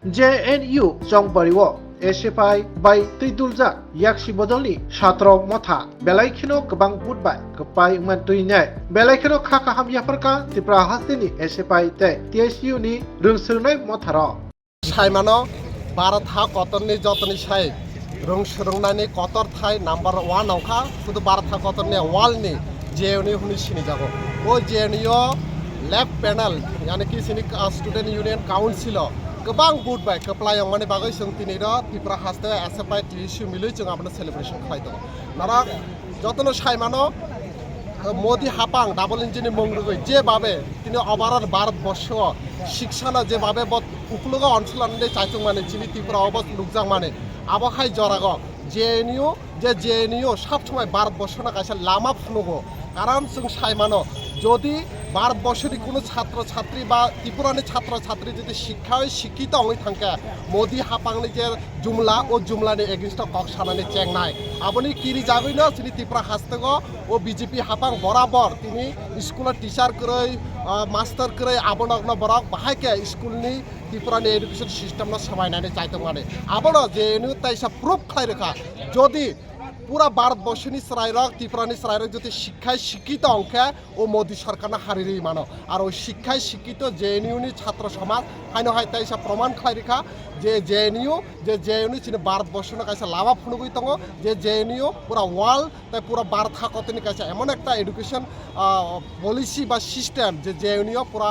JNU Jongbariwo SFI bai Tuiduljak Yakshi Bodolni Shatro Motha Belaikino Kabang Budbai Kapai Mantuinai Belaikino Kaka Hamyafarka Tipra Hastini SFI Te TSU ni Rungsurnai Motharo Saimano Bharat ha kotorni jotoni sai rungsrungnani kotor thai number 1 angka শুধু Bharat ha kotorni wall ni JNU huni sini jago o JNU lab panel yani ki sini student union council गोबां बुटबाय कप्लायं माने बागै जों दिनै Tripura हास्ते SFI टीएसयू मिलै जों आपनो celebration खालायदों नारा যতন সাইমানো মোদি হাপাং ডাবল ইঞ্জিনি মংরুগৈ যেভাবে তিনি অভারত ভারতবর্ষ শিক্ষানো যেভাবে উপলুগ অঞ্চলানে চাইতুং মানে চিনি ত্রিপুরা অবস্থ লুকজাং মানে আবহাই জরাগ জেএনইউ সবসময় ভারতবর্ষনা কাছে লামা ফুনুগো কারণ जों সাইমানো যদি ভারতবর্ষের কোনো ছাত্রছাত্রী বা ত্রিপুরানি ছাত্রছাত্রী যদি শিক্ষায় শিক্ষিত হয়ে থাকে মোদি হাপাংনি যে জুমলা ও জুমলানি এগেনস্টে কক সানানি চেংনাই আপনি কিরি যাবেন তিনি ত্রিপুরা হাসতেগ ও বিজেপি হাপাং বরাবর তিনি স্কুলের টিচার করে মাস্টার করে আবনগ্ন বরক বাহাইকে স্কুলনি ত্রিপুরানি এডুকেশন সিস্টেমনা সবাইনানি চাইতে মানে আবনো JNU তাইসা প্রুফ খাই রেখা যদি পুরা ভারতবর্ষনি সরাইরক ত্রিপুরানি সরাইরক যদি শিক্ষায় শিক্ষিত অঙ্কে ও মোদী সরকার হারিরি মানো আর ওই শিক্ষায় শিক্ষিত JNU নি ছাত্র সমাজ হাইনো হাই তাইসা প্রমাণ খাই রেখা যে JNU চিনি ভারতবর্ষ কাছে লাভা ফুনুগুই দङ যে JNU পুরা ওয়ার্ল্ড তাই পুরা ভারত হাকতনি কাছে এমন একটা এডুকেশন পলিসি বা সিস্টেম যে JNU পুরা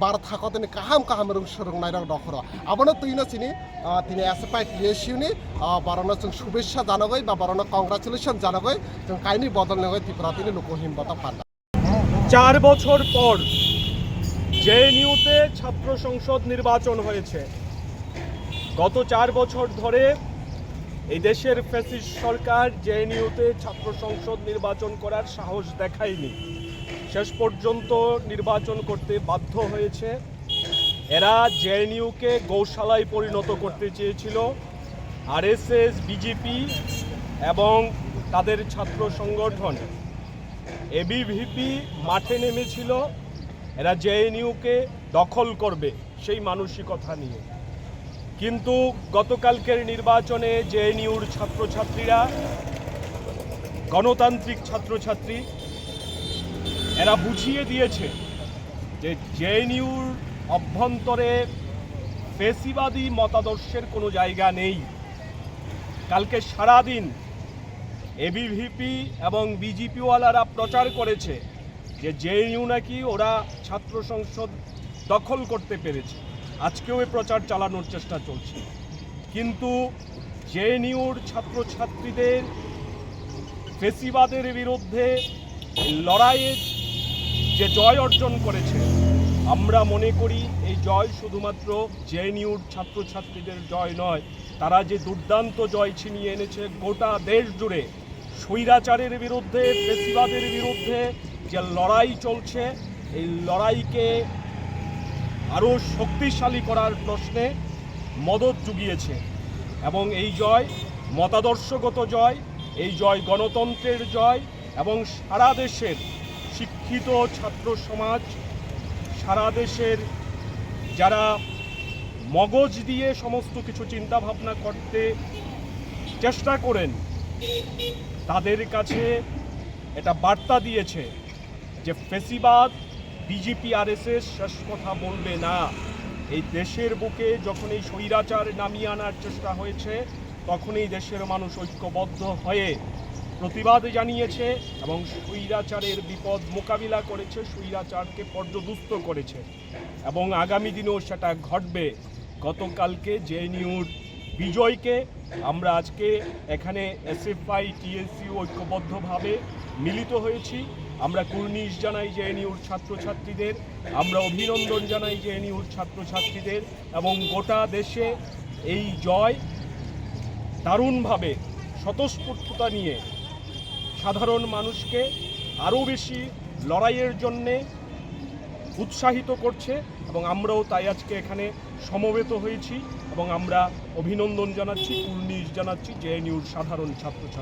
ভারত হাকতনি কাহাম রংনাই দখর আবনো তুইনো চিনি তিনি एसएफआई TSU नि बारनो जों शुभेच्छा जानगै बा बारनो कংগ্রাচুলেশন जानगै जों काइनि बदलनगै त्रिपुरा তিনি লোকহিমবতা ফান্ডা 4 বছর পর JNU-তে ছাত্র সংসদ নির্বাচন হয়েছে গত 4 বছর ধরে এই দেশের ফ্যাসিস্ট সরকার JNU-তে ছাত্র সংসদ নির্বাচন করার সাহস দেখায়নি শেষ পর্যন্ত নির্বাচন করতে বাধ্য হয়েছে এরা JNU-কে গৌশালায় পরিণত করতে চেয়েছিল RSS বিজেপি এবং তাদের ছাত্র সংগঠন ABVP মাঠে নেমেছিল এরা JNU-কে দখল করবে সেই মানসিকতা নিয়ে কিন্তু গতকালকের নির্বাচনে JNU-র ছাত্রছাত্রীরা গণতান্ত্রিক ছাত্রছাত্রী এরা বুঝিয়ে দিয়েছে যে JNU-র অভ্যন্তরে ফেসিবাদী মতাদর্শের কোনো জায়গা নেই কালকে সারাদিন ABVP এবং বিজেপিওয়ালারা প্রচার করেছে যে JNU নাকি ওরা ছাত্র সংসদ দখল করতে পেরেছে আজকেও এই প্রচার চালানোর চেষ্টা চলছে কিন্তু JNU-র ছাত্রছাত্রীদের ফেসিবাদের বিরুদ্ধে লড়াইয়ে যে জয় অর্জন করেছে আমরা মনে করি এই জয় শুধুমাত্র JNU-র ছাত্রছাত্রীদের জয় নয় তারা যে দুর্দান্ত জয় ছিনিয়ে এনেছে গোটা দেশ জুড়ে স্বৈরাচারের বিরুদ্ধে ফেসিবাদের বিরুদ্ধে যে লড়াই চলছে এই লড়াইকে আরও শক্তিশালী করার প্রশ্নে মদত জুগিয়েছে এবং এই জয় মতাদর্শগত জয় এই জয় গণতন্ত্রের জয় এবং সারা দেশের শিক্ষিত ছাত্র সমাজ সারা দেশের যারা মগজ দিয়ে সমস্ত কিছু চিন্তা ভাবনা করতে চেষ্টা করেন তাদের কাছে এটা বার্তা দিয়েছে যে ফেসিবাদ বিজেপি RSS শেষ কথা বলবে না এই দেশের বুকে যখন এই স্বৈরাচার নামিয়ে আনার চেষ্টা হয়েছে তখনই দেশের মানুষ ঐক্যবদ্ধ হয়ে প্রতিবাদ জানিয়েছে এবং স্বৈরাচারের বিপদ মোকাবিলা করেছে স্বৈরাচারকে পর্যদুস্ত করেছে এবং আগামী দিনেও সেটা ঘটবে গতকালকে JNU-র বিজয়কে আমরা আজকে এখানে SFI TSU ঐক্যবদ্ধভাবে মিলিত হয়েছি আমরা কুর্নিশ জানাই JNU-র ছাত্রছাত্রীদের আমরা অভিনন্দন জানাই JNU-র ছাত্রছাত্রীদের এবং গোটা দেশে এই জয় দারুণভাবে স্বতঃস্ফূর্ততা নিয়ে সাধারণ মানুষকে আরও বেশি লড়াইয়ের জন্যে উৎসাহিত করছে এবং আমরাও তাই আজকে এখানে সমবেত হয়েছি এবং আমরা অভিনন্দন জানাচ্ছি কুর্নিশ জানাচ্ছি JNU-র সাধারণ ছাত্রছাত্রী